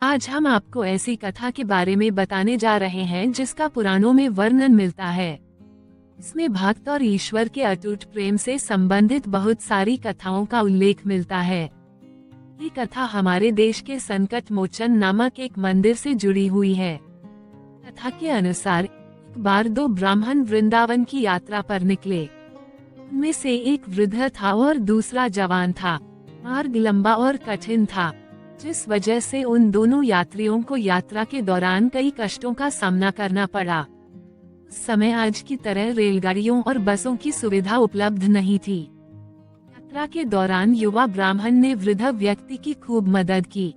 आज हम आपको ऐसी कथा के बारे में बताने जा रहे हैं जिसका पुराणों में वर्णन मिलता है। इसमें भक्त और ईश्वर के अटूट प्रेम से संबंधित बहुत सारी कथाओं का उल्लेख मिलता है। ये कथा हमारे देश के संकट मोचन नामक एक मंदिर से जुड़ी हुई है। कथा के अनुसार एक बार दो ब्राह्मण वृंदावन की यात्रा पर निकले। उनमें से एक वृद्ध था और दूसरा जवान था। मार्ग लंबा और कठिन था, जिस वजह से उन दोनों यात्रियों को यात्रा के दौरान कई कष्टों का सामना करना पड़ा। उस समय आज की तरह रेलगाड़ियों और बसों की सुविधा उपलब्ध नहीं थी। यात्रा के दौरान युवा ब्राह्मण ने वृद्ध व्यक्ति की खूब मदद की,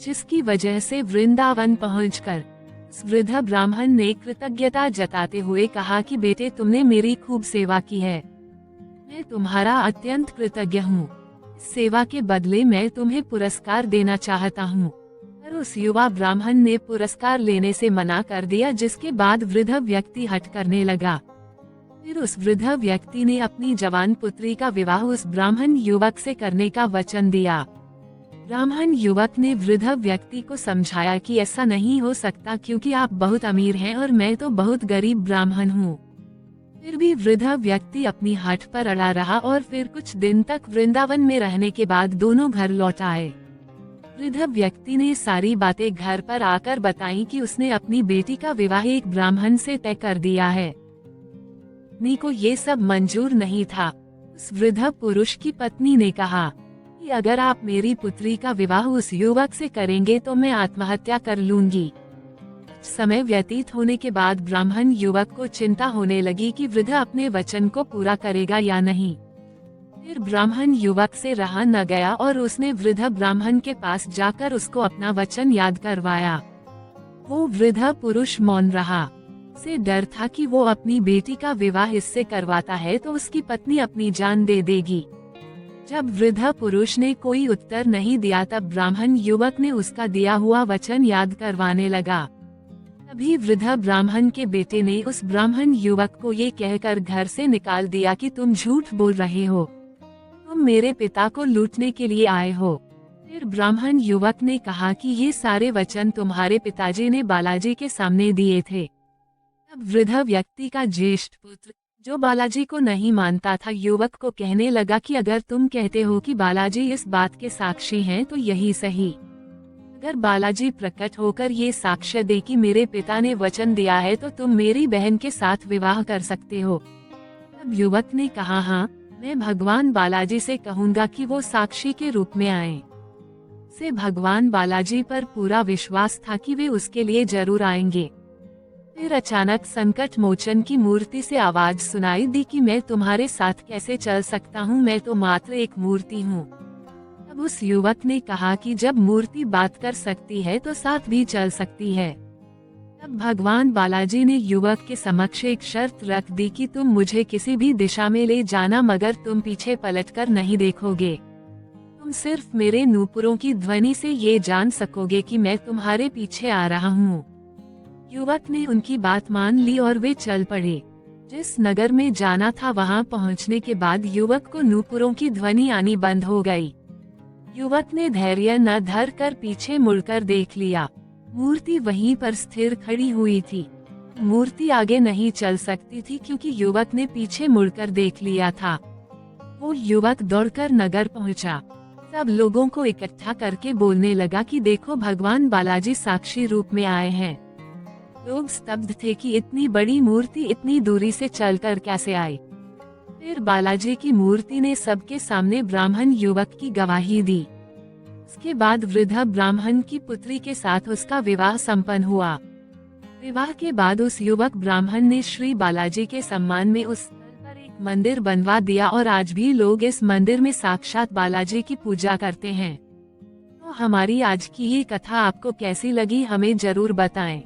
जिसकी वजह से वृंदावन पहुंचकर उस वृद्ध ब्राह्मण ने कृतज्ञता जताते हुए कहा कि बेटे, तुमने मेरी खूब सेवा की है। मैं तुम्हारा अत्यंत कृतज्ञ हूँ। सेवा के बदले मैं तुम्हें पुरस्कार देना चाहता हूँ। पर उस युवा ब्राह्मण ने पुरस्कार लेने से मना कर दिया, जिसके बाद वृद्ध व्यक्ति हट करने लगा। फिर उस वृद्ध व्यक्ति ने अपनी जवान पुत्री का विवाह उस ब्राह्मण युवक से करने का वचन दिया। ब्राह्मण युवक ने वृद्ध व्यक्ति को समझाया कि ऐसा नहीं हो सकता, क्योंकि आप बहुत अमीर हैं और मैं तो बहुत गरीब ब्राह्मण हूँ। फिर भी वृद्ध व्यक्ति अपनी हठ पर अड़ा रहा और फिर कुछ दिन तक वृंदावन में रहने के बाद दोनों घर लौट आए। वृद्ध व्यक्ति ने सारी बातें घर पर आकर बताई कि उसने अपनी बेटी का विवाह एक ब्राह्मण से तय कर दिया है। पत्नी को ये सब मंजूर नहीं था। उस वृद्ध पुरुष की पत्नी ने कहा कि अगर आप मेरी पुत्री का विवाह उस युवक से करेंगे तो मैं आत्महत्या कर लूंगी। समय व्यतीत होने के बाद ब्राह्मण युवक को चिंता होने लगी कि वृद्ध अपने वचन को पूरा करेगा या नहीं। फिर ब्राह्मण युवक से रहा न गया और उसने वृद्ध ब्राह्मण के पास जाकर उसको अपना वचन याद करवाया। वो वृद्ध पुरुष मौन रहा। से डर था कि वो अपनी बेटी का विवाह इससे करवाता है तो उसकी पत्नी अपनी जान दे देगी। जब वृद्ध पुरुष ने कोई उत्तर नहीं दिया, तब ब्राह्मण युवक ने उसका दिया हुआ वचन याद करवाने लगा। तभी वृद्ध ब्राह्मण के बेटे ने उस ब्राह्मण युवक को ये कहकर घर से निकाल दिया कि तुम झूठ बोल रहे हो, तुम मेरे पिता को लूटने के लिए आए हो। फिर ब्राह्मण युवक ने कहा कि ये सारे वचन तुम्हारे पिताजी ने बालाजी के सामने दिए थे। तब वृद्ध व्यक्ति का ज्येष्ठ पुत्र, जो बालाजी को नहीं मानता था, युवक को कहने लगा कि अगर तुम कहते हो कि बालाजी इस बात के साक्षी हैं तो यही सही। अगर बालाजी प्रकट होकर ये साक्ष्य दे कि मेरे पिता ने वचन दिया है तो तुम मेरी बहन के साथ विवाह कर सकते हो। तब युवक ने कहा, हाँ, मैं भगवान बालाजी से कहूंगा कि वो साक्षी के रूप में आए। से भगवान बालाजी पर पूरा विश्वास था कि वे उसके लिए जरूर आएंगे। फिर अचानक संकट मोचन की मूर्ति से आवाज सुनाई दी कि मैं तुम्हारे साथ कैसे चल सकता हूँ, मैं तो मात्र एक मूर्ति हूँ। तब उस युवक ने कहा कि जब मूर्ति बात कर सकती है तो साथ भी चल सकती है। तब भगवान बालाजी ने युवक के समक्ष एक शर्त रख दी कि तुम मुझे किसी भी दिशा में ले जाना, मगर तुम पीछे पलटकर नहीं देखोगे। तुम सिर्फ मेरे नूपुरों की ध्वनि से ये जान सकोगे कि मैं तुम्हारे पीछे आ रहा हूँ। युवक ने उनकी बात मान ली और वे चल पड़े। जिस नगर में जाना था वहां पहुंचने के बाद युवक को नूपुरों की ध्वनि आनी बंद हो गई। युवक ने धैर्य न धर कर पीछे मुड़कर देख लिया। मूर्ति वहीं पर स्थिर खड़ी हुई थी। मूर्ति आगे नहीं चल सकती थी क्योंकि युवक ने पीछे मुड़कर देख लिया था। वो युवक दौड़कर नगर पहुंचा। सब लोगों को इकट्ठा करके बोलने लगा कि देखो, भगवान बालाजी साक्षी रूप में आए हैं। लोग स्तब्ध थे कि इतनी बड़ी मूर्ति इतनी दूरी से चलकर कैसे आई। फिर बालाजी की मूर्ति ने सबके सामने ब्राह्मण युवक की गवाही दी। इसके बाद वृद्ध ब्राह्मण की पुत्री के साथ उसका विवाह संपन्न हुआ। विवाह के बाद उस युवक ब्राह्मण ने श्री बालाजी के सम्मान में उस स्थल पर एक मंदिर बनवा दिया और आज भी लोग इस मंदिर में साक्षात बालाजी की पूजा करते हैं। तो हमारी आज की ये कथा आपको कैसी लगी, हमें जरूर बताएं।